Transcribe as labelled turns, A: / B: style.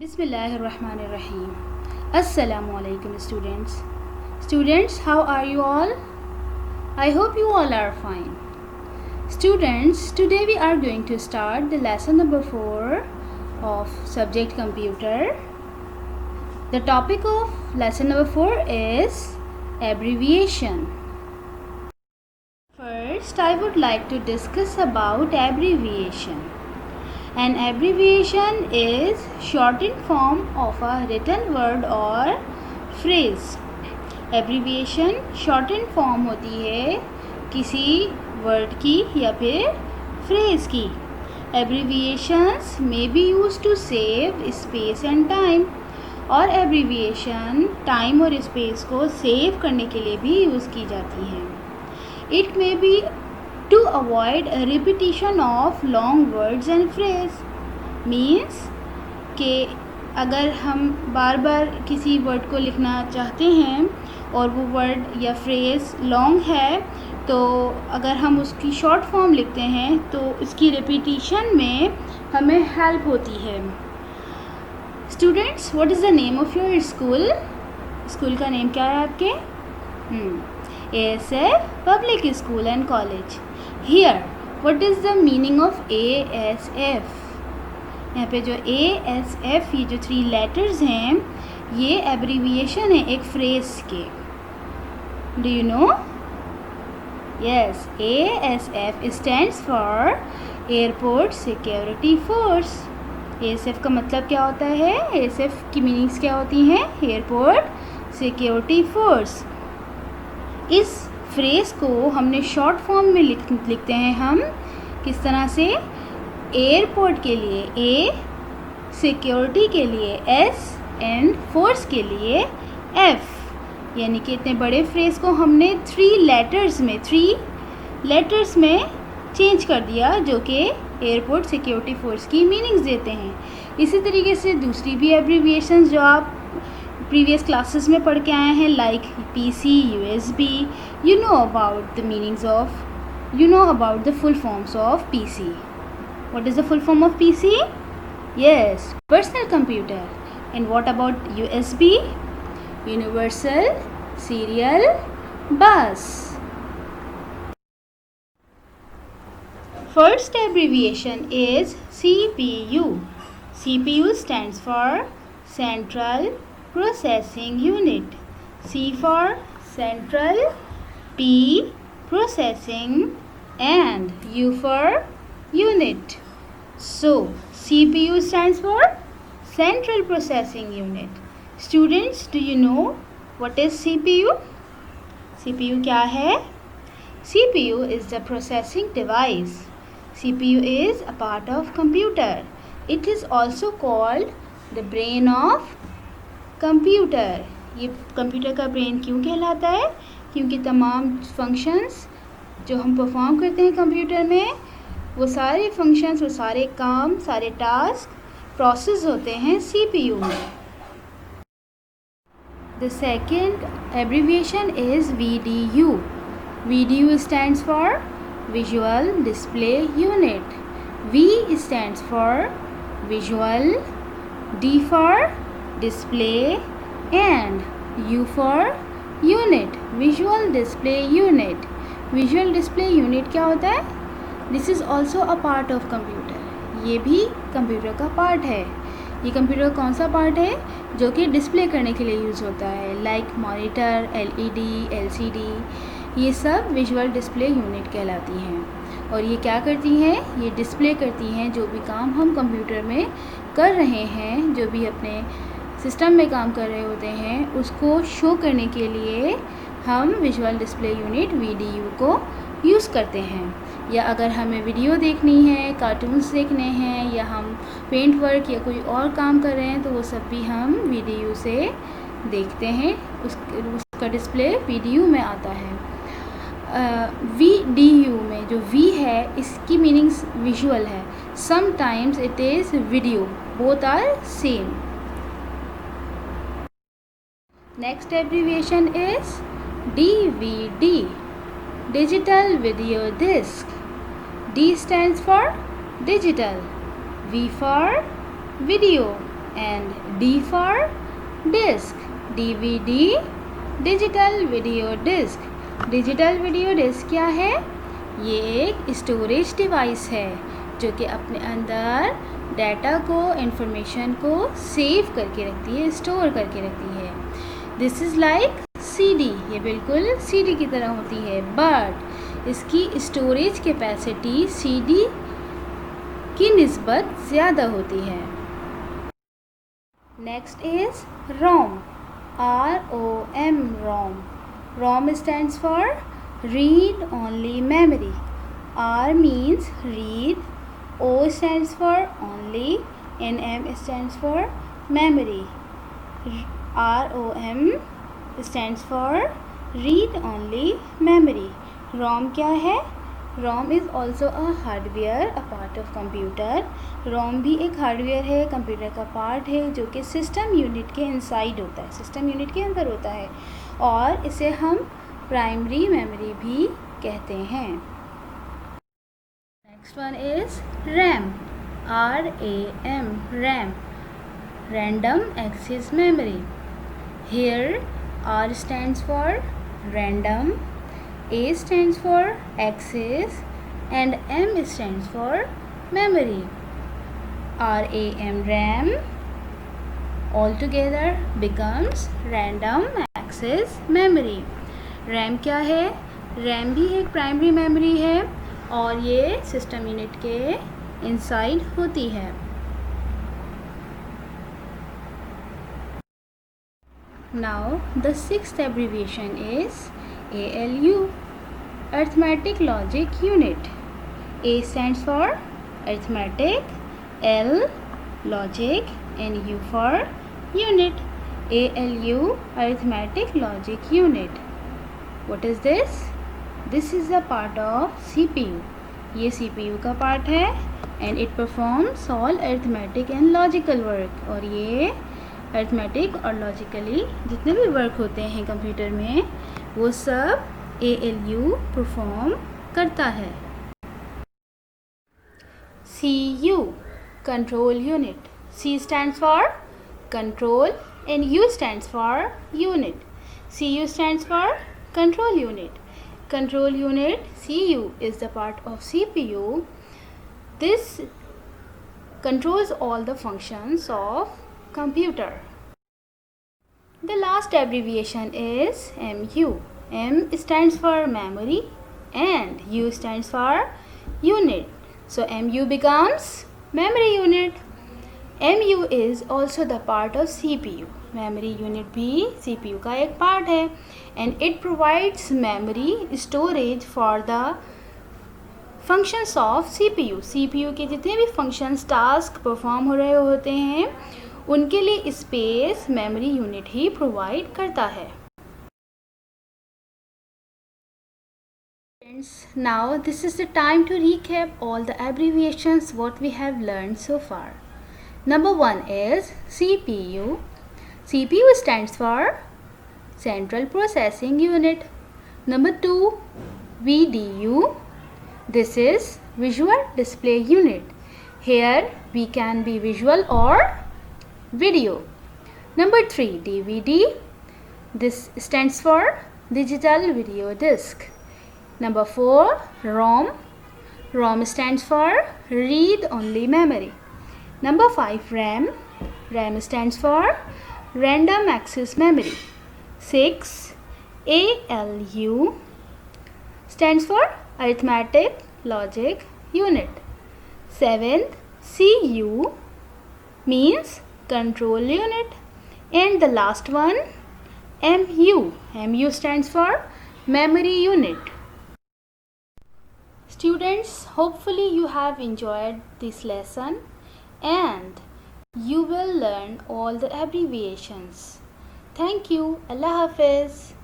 A: Bismillahirrahmanirrahim. Assalamu alaikum students. Students, how are you all? I hope you all are fine. Students, today we are going to start the lesson number 4 of subject computer. The topic of lesson number 4 is abbreviation. First, I would like to discuss about abbreviation. An abbreviation is shortened form of a written word or phrase. Abbreviation shortened form होती है किसी word की या फिर phrase की. Abbreviations may be used to save space and time. और abbreviation time और space को save करने के लिए भी यूज़ की जाती है. It may be to avoid a repetition of long words and phrase. Means कि अगर हम बार बार किसी वर्ड को लिखना चाहते हैं और वो वर्ड या फ्रेज़ लॉन्ग है, तो अगर हम उसकी शॉर्ट फॉर्म लिखते हैं तो इसकी रिपीटिशन में हमें हेल्प होती है. Students, what is the name of your school? School का नेम क्या है आपके? ASF public school and college. Here, what is the meaning of ASF? यहाँ पे जो ASF ये जो 3 letters हैं, ये abbreviation है एक phrase के. Do you know? Yes, ASF stands for Airport Security Force. ASF का मतलब क्या होता है? ASF की मीनिंग्स क्या होती हैं? Airport Security Force. इस फ्रेज़ को हमने शॉर्ट फॉर्म में लिखते हैं हम किस तरह से? एयरपोर्ट के लिए A, सिक्योरिटी के लिए S एंड फोर्स के लिए F. यानी कि इतने बड़े फ्रेज़ को हमने 3 लेटर्स में चेंज कर दिया जो कि एयरपोर्ट सिक्योरिटी फोर्स की मीनिंग्स देते हैं. इसी तरीके से दूसरी भी एब्रीविएशंस जो आप प्रीवियस क्लासेस में पढ़ के आए हैं, like PC, USB, you know about the full forms of PC. What is the full form of PC? Yes, personal computer. And what about USB? Universal Serial Bus. First abbreviation is CPU. CPU stands for Central Processing Unit. C for Central, P Processing, and U for Unit. So CPU stands for Central Processing Unit. Students, do you know what is CPU? CPU क्या है? CPU is the processing device. CPU is a part of computer. It is also called the brain of computer. ये computer का brain क्यों कहलाता है? क्योंकि तमाम functions जो हम परफॉर्म करते हैं कंप्यूटर में, वो सारे फंक्शंस, वो सारे काम, सारे टास्क प्रोसेस होते हैं CPU में. The second abbreviation is VDU. VDU stands for Visual Display Unit. V stands for Visual, D for Display, and U for Unit. Visual Display Unit. Visual Display Unit क्या होता है? This is also a part of computer. ये भी computer का part है. ये computer का कौन सा पार्ट है? जो कि डिस्प्ले करने के लिए यूज़ होता है, लाइक मॉनिटर, LED, LCD. ये सब विजुअल डिस्प्ले यूनिट कहलाती हैं. और ये क्या करती हैं? ये डिस्प्ले करती हैं जो भी काम हम कंप्यूटर में कर रहे हैं, जो भी अपने सिस्टम में काम कर रहे होते हैं, उसको शो करने के लिए हम विजुअल डिस्प्ले यूनिट VDU को यूज़ करते हैं. या अगर हमें वीडियो देखनी है, कार्टून्स देखने हैं, या हम पेंट वर्क या कोई और काम कर रहे हैं, तो वो सब भी हम VDU से देखते हैं. उसका डिस्प्ले VDU में आता है. VDU में जो V है, इसकी मीनिंग्स विजुअल है. Sometimes it is video. Both are same. Next abbreviation is DVD. Digital Video Disc. D stands for digital. V for video. and D for disc. DVD, digital video disc. Digital video disc क्या है? ये एक storage device है जो कि अपने अंदर data को, इंफॉर्मेशन को सेव करके रखती है, स्टोर करके रखती है. This is like CD. ये बिल्कुल CD की तरह होती है, बट इसकी स्टोरेज कैपेसिटी CD की निस्बत ज़्यादा होती है. Next is ROM. ROM, ROM. ROM stands for read only memory. R means read, O stands for only, and M stands for memory. ROM stands for read only memory. ROM क्या है? ROM is also a hardware, a part of computer. ROM भी एक hardware है, computer का part है जो कि system unit के इनसाइड होता है, सिस्टम यूनिट के अंदर होता है, और इसे हम प्राइमरी मेमोरी भी कहते हैं. Next one is RAM. RAM, RAM. Random access memory. Here R stands for random, A stands for access, and M stands for memory. RAM altogether becomes random access memory. RAM क्या है? RAM भी एक primary memory है और ये system unit के inside होती है. Now the sixth abbreviation is ALU, Arithmetic Logic Unit. A stands for arithmetic, L logic, and U for unit. ALU, Arithmetic Logic Unit. What is this? This is a part of CPU. ये CPU का part है and it performs all arithmetic and logical work. और ये arithmetic और logically जितने भी work होते हैं कंप्यूटर में वो सब ALU परफॉर्म करता है. CU, control unit. C stands for control and U stands for unit. CU stands for control unit. Control unit CU is the part of CPU. This controls all the functions of computer. The last abbreviation is MU. M stands for memory and U stands for unit. So MU becomes memory unit. MU is also the part of CPU. Memory unit भी CPU का एक part है and it provides memory storage for the functions of CPU. CPU के जितने भी functions, task perform हो रहे होते हैं उनके लिए स्पेस मेमोरी यूनिट ही प्रोवाइड करता है. Friends, now this is the time to recap all the abbreviations what we have learned so far. Number 1 is CPU. CPU stands for Central Processing Unit. Number 2, VDU. This is Visual Display Unit. Here we can be visual or video. Number 3, DVD. This stands for digital video disc. Number 4, ROM. ROM stands for read only memory. Number 5, RAM. RAM stands for random access memory. 6, ALU stands for arithmetic logic unit. 7th, CU means control unit, and the last one MU. MU stands for memory unit. Students, hopefully you have enjoyed this lesson and you will learn all the abbreviations. Thank you. Allah Hafiz.